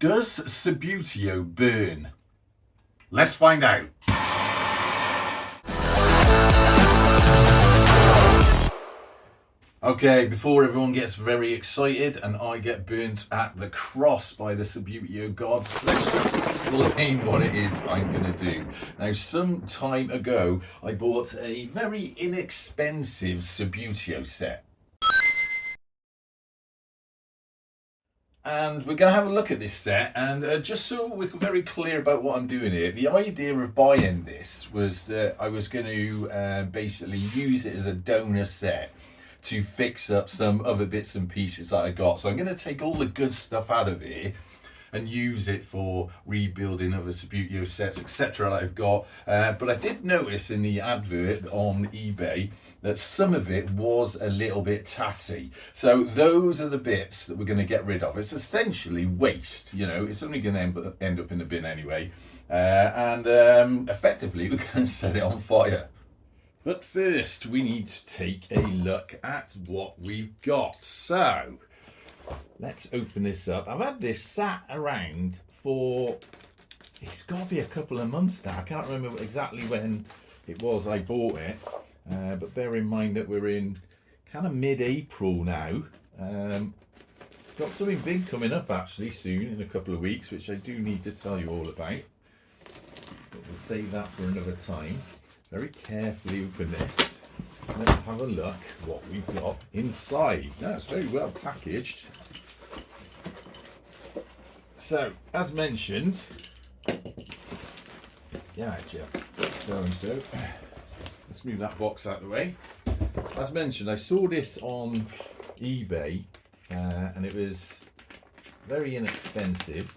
Does Subbuteo burn? Let's find out. Okay, before everyone gets very excited and I get burnt at the cross by the Subbuteo gods, let's just explain what it is I'm going to do. Now, some time ago, I bought a very inexpensive Subbuteo set. And we're going to have a look at this set, and just so we're very clear about what I'm doing here, the idea of buying this was that I was going to basically use it as a donor set to fix up some other bits and pieces that I got. So I'm going to take all the good stuff out of here and use it for rebuilding other Subbuteo sets, etc. that I've got. But I did notice in the advert on eBay that some of it was a little bit tatty. So those are the bits that we're going to get rid of. It's essentially waste, you know, it's only going to end up in the bin anyway. Effectively, we're going to set it on fire. But first, we need to take a look at what we've got. So, let's open this up. I've had this sat around for, it's got to be a couple of months now. I can't remember exactly when it was I bought it. But bear in mind that we're in kind of mid-April now. Got something big coming up actually soon, in a couple of weeks, which I do need to tell you all about. But we'll save that for another time. Very carefully open this. Let's have a look what we've got inside. Now, it's very well packaged. So, as mentioned, yeah, so let's move that box out of the way. As mentioned, I saw this on eBay, and it was very inexpensive,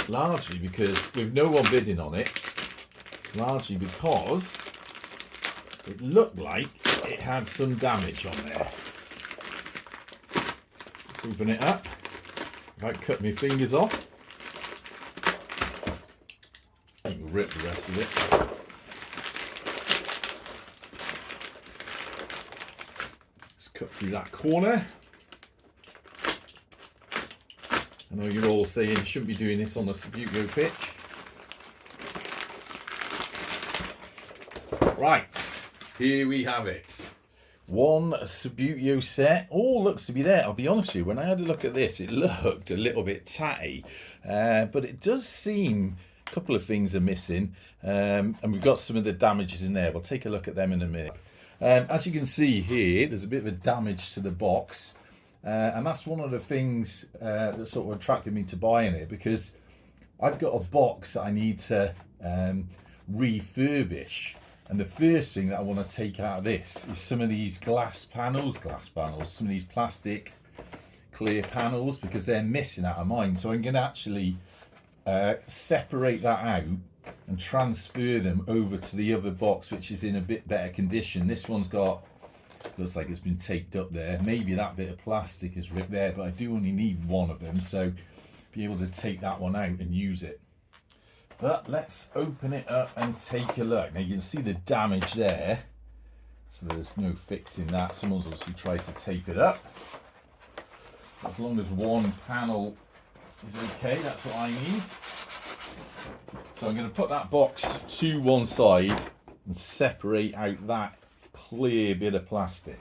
largely because with no one bidding on it. Largely because it looked like it had some damage on there. Let's open it up. Might cut my fingers off. I think we'll rip the rest of it. Let's cut through that corner. I know you're all saying you shouldn't be doing this on a Subbuteo pitch. Right, here we have it. One Subbuteo set. All looks to be there. I'll be honest with you, when I had a look at this, it looked a little bit tatty. But it does seem a couple of things are missing. And we've got some of the damages in there. We'll take a look at them in a minute. As you can see here, there's a bit of a damage to the box. And that's one of the things that sort of attracted me to buying it, because I've got a box that I need to refurbish. And the first thing that I want to take out of this is some of these glass panels, some of these plastic clear panels, because they're missing out of mine. So I'm going to actually separate that out and transfer them over to the other box, which is in a bit better condition. This one's got, looks like it's been taped up there. Maybe that bit of plastic is ripped there, but I do only need one of them. So be able to take that one out and use it. But let's open it up and take a look. Now you can see the damage there, so there's no fixing that. Someone's obviously tried to tape it up. As long as one panel is okay, that's what I need. So I'm going to put that box to one side and separate out that clear bit of plastic.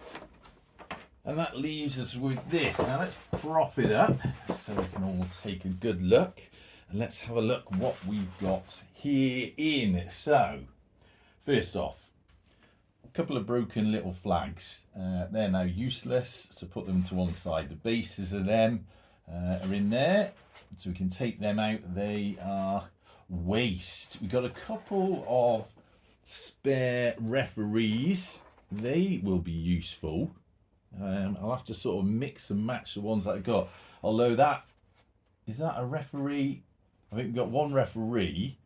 And that leaves us with this. Now let's prop it up so we can all take a good look. And let's have a look what we've got here in. So, first off, a couple of broken little flags. They're now useless, so put them to one side. The bases of them are in there, so we can take them out. They are waste. We've got a couple of spare referees. They will be useful. I'll have to sort of mix and match the ones that I got. Although is that a referee? I think we've got one referee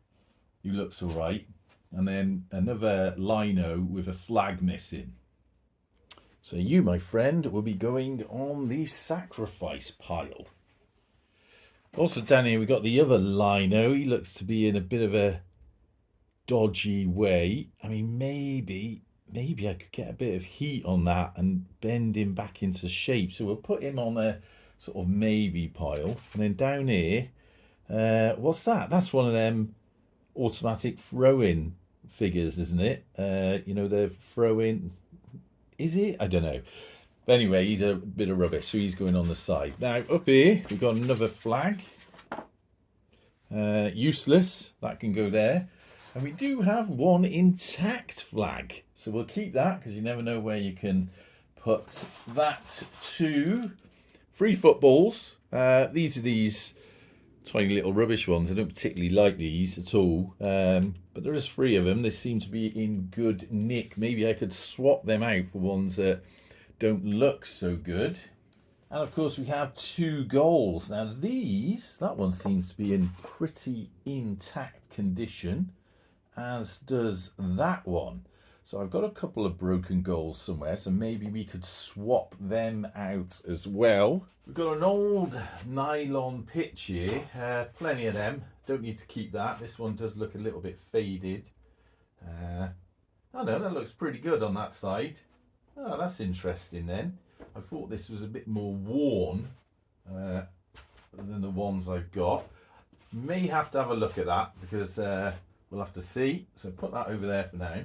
who looks all right, and then another lino with a flag missing. So you, my friend, will be going on the sacrifice pile. Also down here we've got the other lino. He looks to be in a bit of a dodgy way. I mean, maybe I could get a bit of heat on that and bend him back into shape. So we'll put him on a sort of maybe pile. And then down here What's that? That's one of them automatic throw-in figures, isn't it? You know, they're throw-in. Is it? I don't know. But anyway, he's a bit of rubbish, so he's going on the side. Now, up here, we've got another flag. Useless. That can go there. And we do have one intact flag. So we'll keep that, because you never know where you can put that to. 3 footballs. These are these tiny little rubbish ones. I don't particularly like these at all. But there is 3 of them. They seem to be in good nick. Maybe I could swap them out for ones that don't look so good. And of course we have 2 goals. Now these, that one seems to be in pretty intact condition, as does that one. So I've got a couple of broken goals somewhere, so maybe we could swap them out as well. We've got an old nylon pitch here, plenty of them. Don't need to keep that. This one does look a little bit faded. Oh no, that looks pretty good on that side. Oh, that's interesting then. I thought this was a bit more worn than the ones I've got. May have to have a look at that, because we'll have to see. So put that over there for now.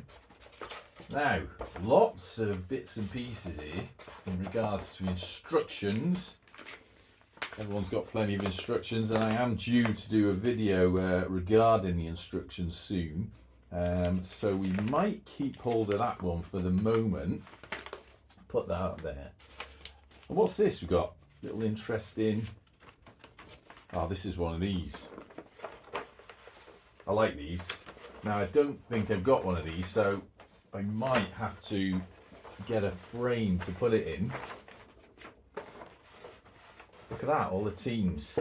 Now, lots of bits and pieces here in regards to instructions. Everyone's got plenty of instructions, and I am due to do a video regarding the instructions soon. So we might keep hold of that one for the moment. Put that up there. And what's this we've got? Little interesting. Oh, this is one of these. I like these. Now, I don't think I've got one of these, so I might have to get a frame to put it in. Look at that, all the teams.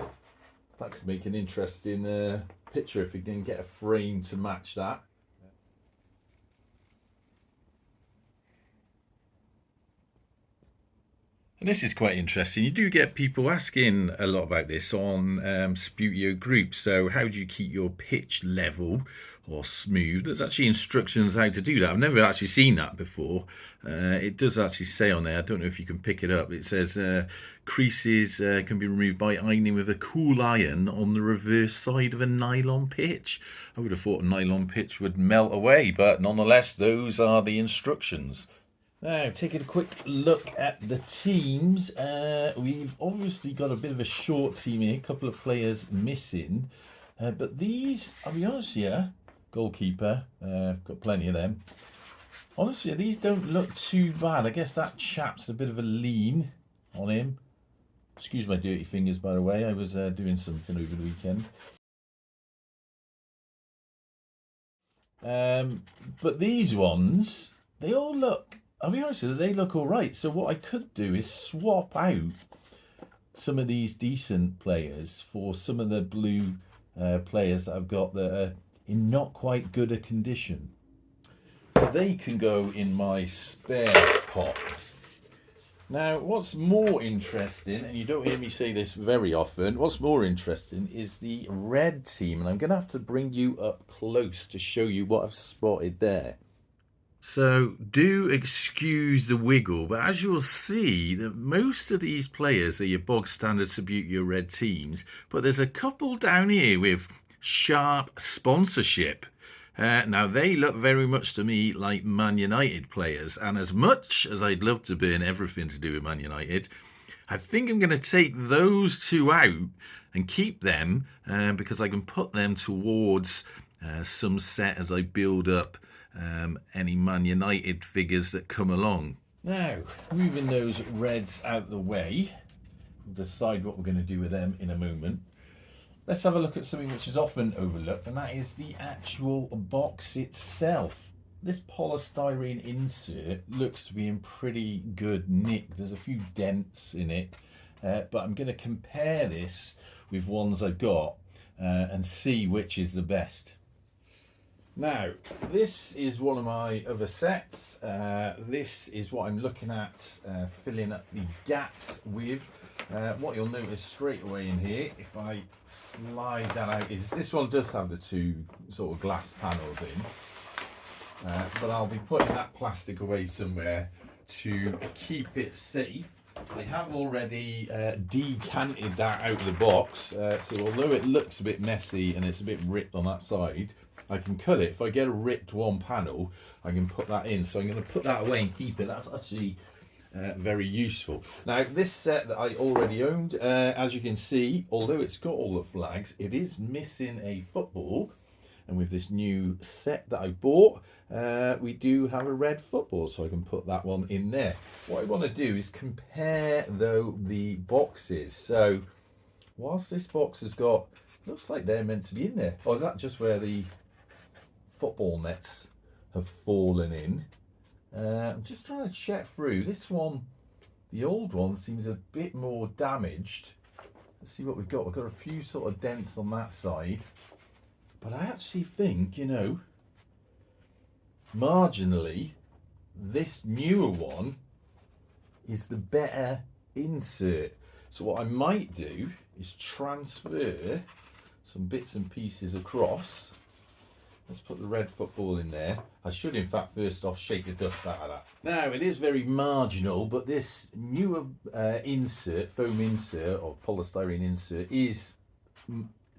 That could make an interesting picture if we can get a frame to match that. And this is quite interesting. You do get people asking a lot about this on Subbuteo groups. So how do you keep your pitch level or smooth? There's actually instructions how to do that. I've never actually seen that before. It does actually say on there, I don't know if you can pick it up. It says creases can be removed by ironing with a cool iron on the reverse side of a nylon pitch. I would have thought a nylon pitch would melt away, but nonetheless, those are the instructions. Now, taking a quick look at the teams, we've obviously got a bit of a short team here, a couple of players missing. But these, I'll be honest here, goalkeeper, got plenty of them. Honestly, these don't look too bad. I guess that chap's a bit of a lean on him. Excuse my dirty fingers, by the way. I was doing something over the weekend. But these ones, they all look... I'll be honest with you, they look all right. So what I could do is swap out some of these decent players for some of the blue players that I've got that are in not quite good a condition. So they can go in my spares pot. Now, what's more interesting, and you don't hear me say this very often, what's more interesting is the red team. And I'm going to have to bring you up close to show you what I've spotted there. So do excuse the wiggle, but as you'll see, that most of these players are your bog standard Subbuteo red teams, but there's a couple down here with sharp sponsorship. Now they look very much to me like Man United players, and as much as I'd love to burn everything to do with Man United, I think I'm going to take those 2 out and keep them because I can put them towards some set as I build up any Man United figures that come along. Now, moving those reds out the way, we'll decide what we're going to do with them in a moment. Let's have a look at something which is often overlooked, and that is the actual box itself. This polystyrene insert looks to be in pretty good nick. There's a few dents in it, but I'm going to compare this with ones I've got and see which is the best. Now, this is one of my other sets. This is what I'm looking at filling up the gaps with. What you'll notice straight away in here, if I slide that out, is this one does have the 2 sort of glass panels in. But I'll be putting that plastic away somewhere to keep it safe. I have already decanted that out of the box, so although it looks a bit messy and it's a bit ripped on that side, I can cut it. If I get a ripped one panel, I can put that in. So I'm going to put that away and keep it. That's actually very useful. Now, this set that I already owned, as you can see, although it's got all the flags, it is missing a football. And with this new set that I bought, we do have a red football, so I can put that one in there. What I want to do is compare, though, the boxes. So, whilst this box has got, looks like they're meant to be in there. Or is that just where the football nets have fallen in? I'm just trying to check through. This one, the old one, seems a bit more damaged. Let's see what we've got. We've got a few sort of dents on that side. But I actually think, you know, marginally, this newer one is the better insert. So what I might do is transfer some bits and pieces across. Let's put the red football in there. I should, in fact, first off shake the dust out of that. Now, it is very marginal, but this newer insert, foam insert or polystyrene insert, is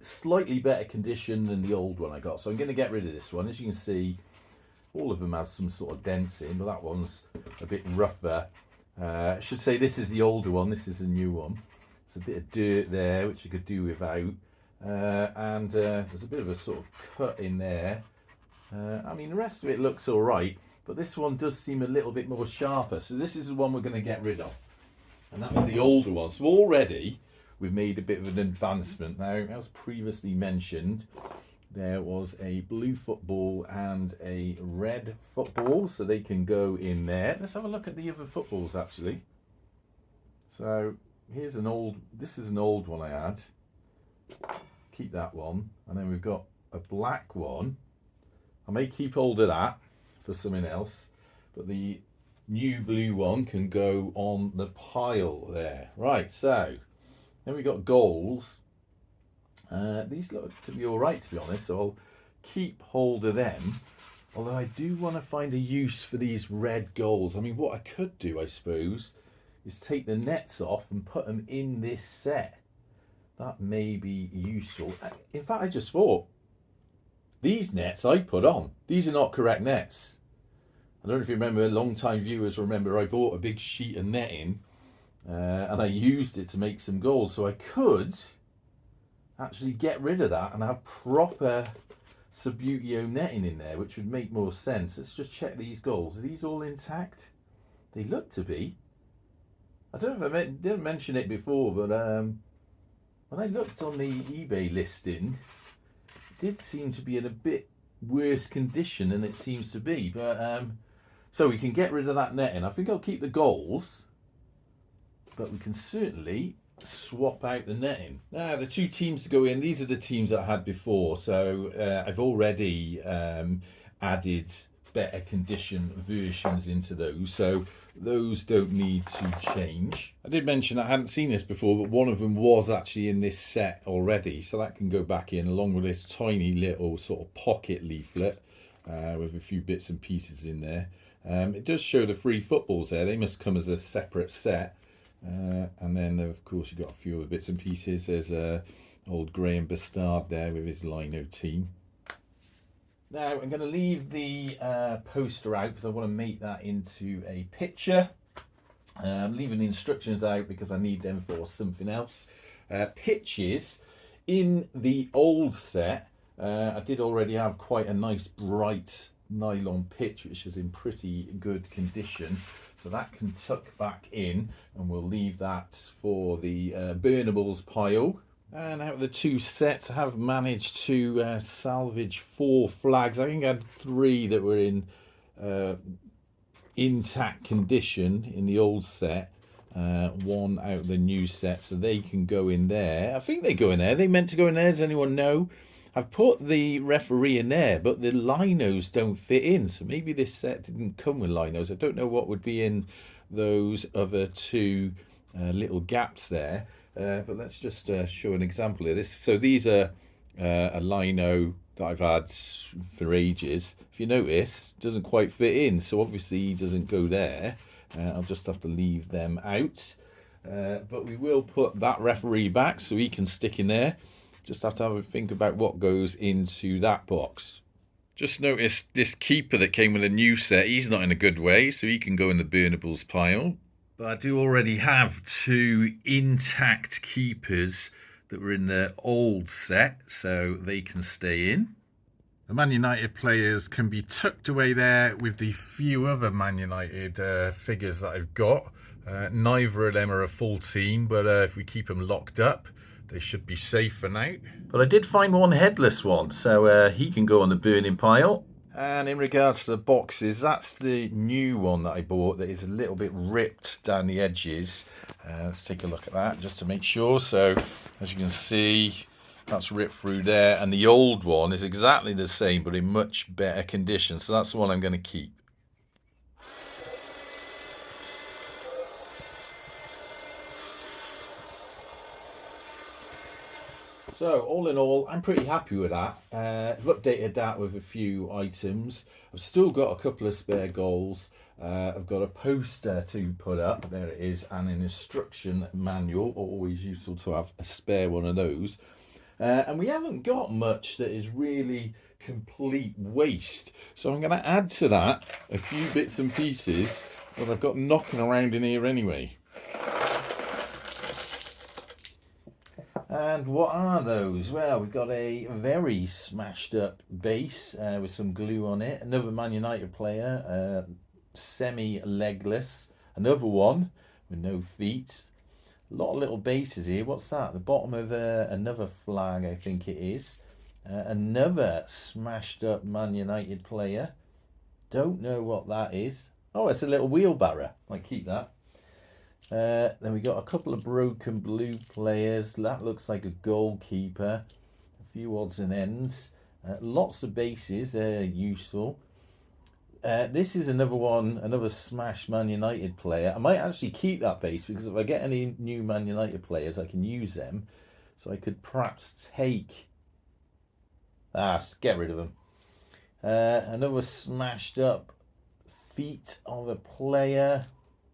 slightly better condition than the old one I got. So I'm going to get rid of this one. As you can see, all of them have some sort of dents in, but that one's a bit rougher. I should say this is the older one, this is the new one. There's a bit of dirt there, which you could do without. And there's a bit of a sort of cut in there. I mean, the rest of it looks all right, but this one does seem a little bit more sharper. So this is the one we're going to get rid of. And that was the older one. So already we've made a bit of an advancement. Now, as previously mentioned, there was a blue football and a red football, so they can go in there. Let's have a look at the other footballs, actually. So here's an old, this is an old one I had. Keep that one. And then we've got a black one. I may keep hold of that for something else, but the new blue one can go on the pile there. Right, so then we've got goals. These look to be all right, to be honest, so I'll keep hold of them. Although I do want to find a use for these red goals. I mean, what I could do, I suppose, is take the nets off and put them in this set. That may be useful. In fact, I just thought, these nets I put on, these are not correct nets. I don't know if you remember, long-time viewers remember I bought a big sheet of netting and I used it to make some goals. So I could actually get rid of that and have proper Subbuteo netting in there, which would make more sense. Let's just check these goals. Are these all intact? They look to be. I don't know if I didn't mention it before, but when I looked on the eBay listing, it did seem to be in a bit worse condition than it seems to be. But so we can get rid of that netting. I think I'll keep the goals, but we can certainly swap out the netting. Now, the two teams to go in, these are the teams that I had before. So I've already added better condition versions into those. So those don't need to change. I did mention I hadn't seen this before, but one of them was actually in this set already. So that can go back in along with this tiny little sort of pocket leaflet with a few bits and pieces in there. It does show the 3 footballs there. They must come as a separate set. And then, of course, you've got a few other bits and pieces. There's old Graham Bastard there with his Lino team. Now, I'm going to leave the poster out because I want to make that into a picture. I'm leaving the instructions out because I need them for something else. Pitches in the old set. I did already have quite a nice bright nylon pitch, which is in pretty good condition. So that can tuck back in, and we'll leave that for the burnables pile. And out of the 2 sets, I have managed to salvage 4 flags. I think I had 3 that were in intact condition in the old set. 1 out of the new set, so they can go in there. I think they go in there. Are they meant to go in there? Does anyone know? I've put the referee in there, but the linos don't fit in. So maybe this set didn't come with linos. I don't know what would be in those other 2 little gaps there. But let's just show an example of this. So these are a lino that I've had for ages. If you notice, it doesn't quite fit in. So obviously he doesn't go there. I'll just have to leave them out. But we will put that referee back so he can stick in there. Just have to have a think about what goes into that box. Just noticed this keeper that came with a new set, he's not in a good way, so he can go in the burnables pile. But I do already have 2 intact keepers that were in the old set, so they can stay in. The Man United players can be tucked away there with the few other Man United figures that I've got. Neither of them are a full team, but if we keep them locked up, they should be safe for now. But I did find one headless one, so he can go on the burning pile. And in regards to the boxes, that's the new one that I bought that is a little bit ripped down the edges. Let's take a look at that just to make sure. So as you can see, that's ripped through there, and the old one is exactly the same but in much better condition, so that's the one I'm going to keep. So all in all, I'm pretty happy with that. I've updated that with a few items. I've still got a couple of spare goals. I've got a poster to put up, there it is, and an instruction manual, always useful to have a spare one of those. And we haven't got much that is really complete waste. So I'm going to add to that a few bits and pieces that I've got knocking around in here anyway. And what are those? Well, we've got a very smashed up base with some glue on it. Another Man United player, semi-legless. Another one with no feet. A lot of little bases here. What's that? The bottom of another flag, I think it is. Another smashed up Man United player. Don't know what that is. Oh, it's a little wheelbarrow. Might keep that. Then we got a couple of broken blue players. That looks like a goalkeeper. A few odds and ends. Lots of bases. They're useful. This is another one, another smash Man United player. I might actually keep that base because if I get any new Man United players, I can use them. So I could perhaps take... get rid of them. Another smashed up feet of a player.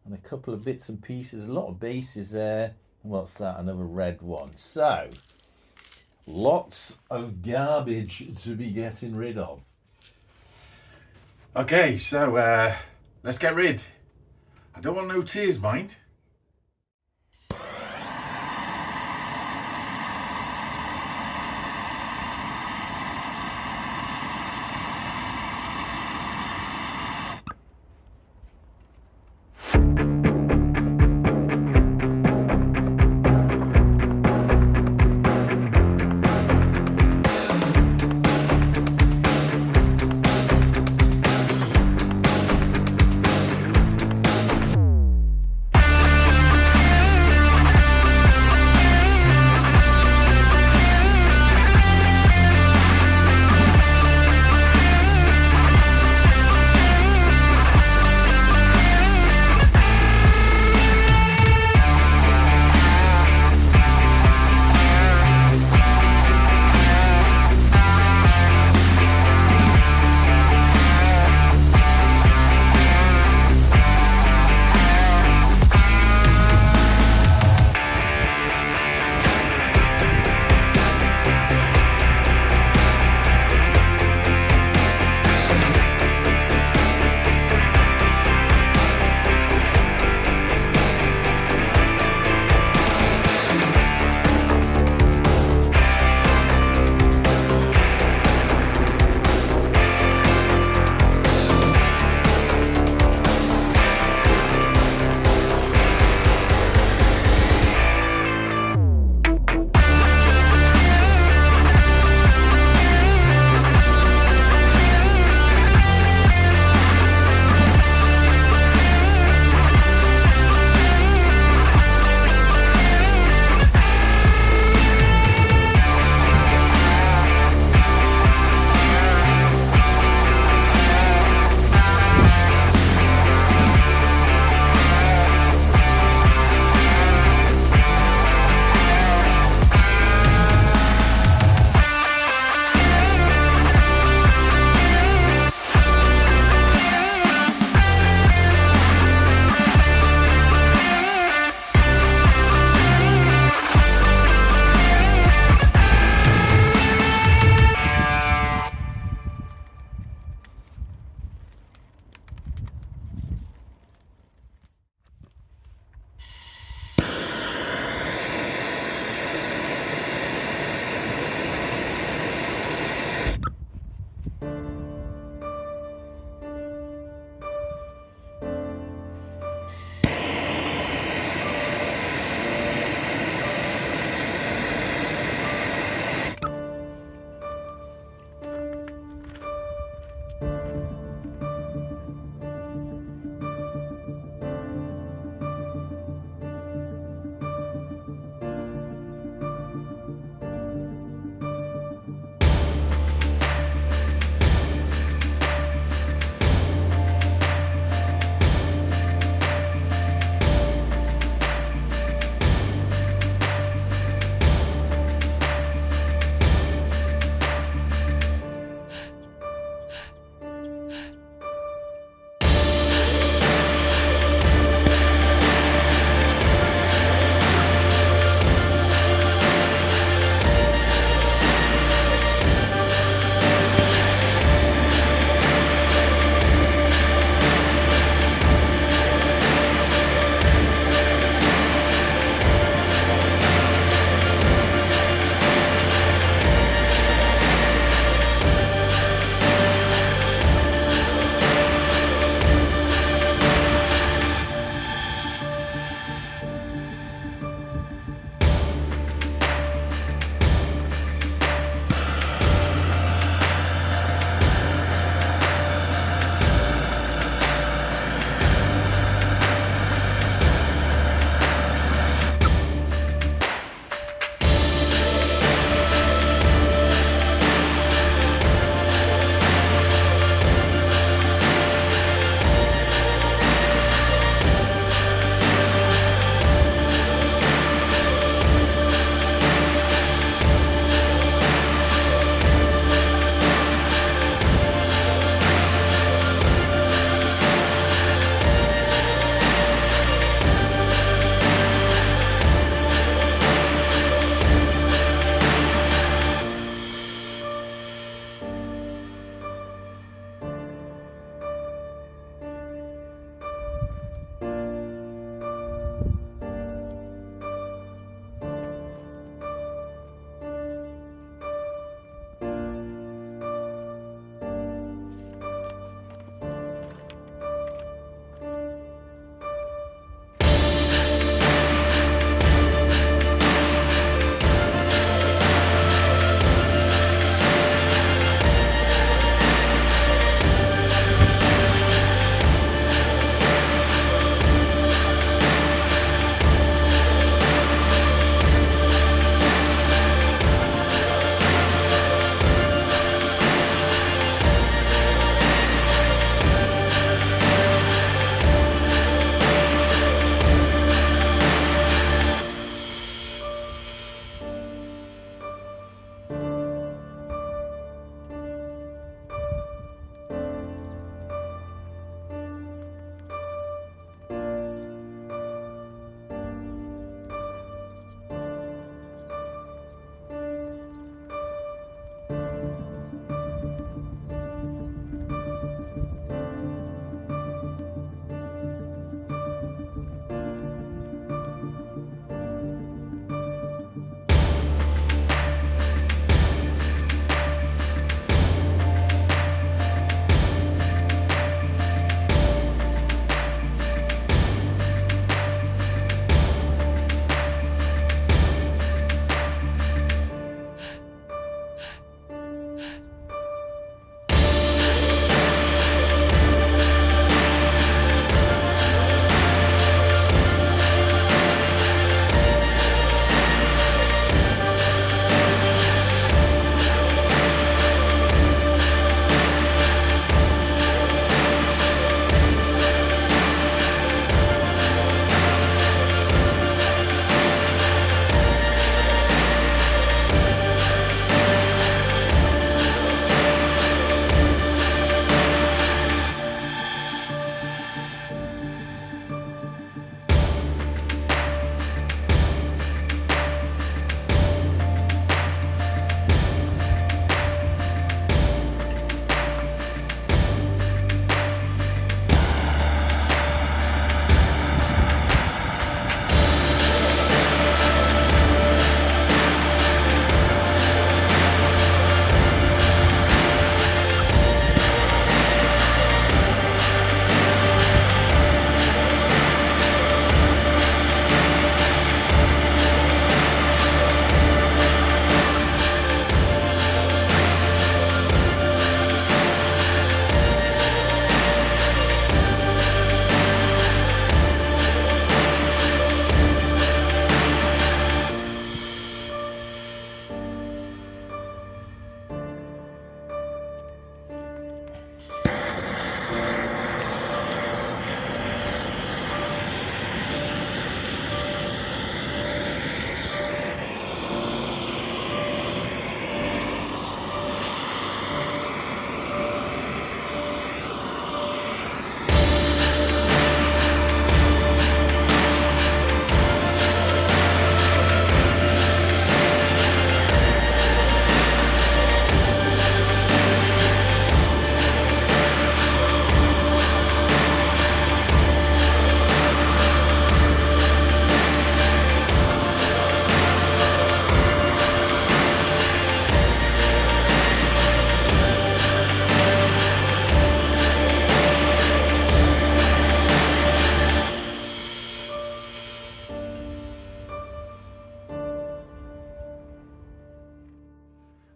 And a couple of bits and pieces. A lot of bases there. What's that? Another red one. So, lots of garbage to be getting rid of. Okay, so let's get rid. I don't want no tears, mind.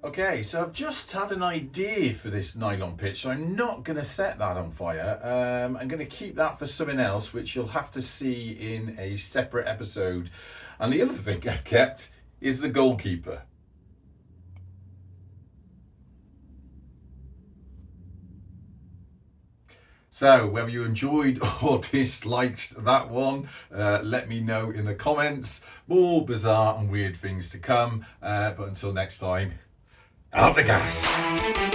Okay, so I've just had an idea for this nylon pitch, so I'm not going to set that on fire. I'm going to keep that for something else, which you'll have to see in a separate episode. And the other thing I've kept is the goalkeeper. So whether you enjoyed or disliked that one, let me know in the comments. More bizarre and weird things to come. But until next time, out the gas.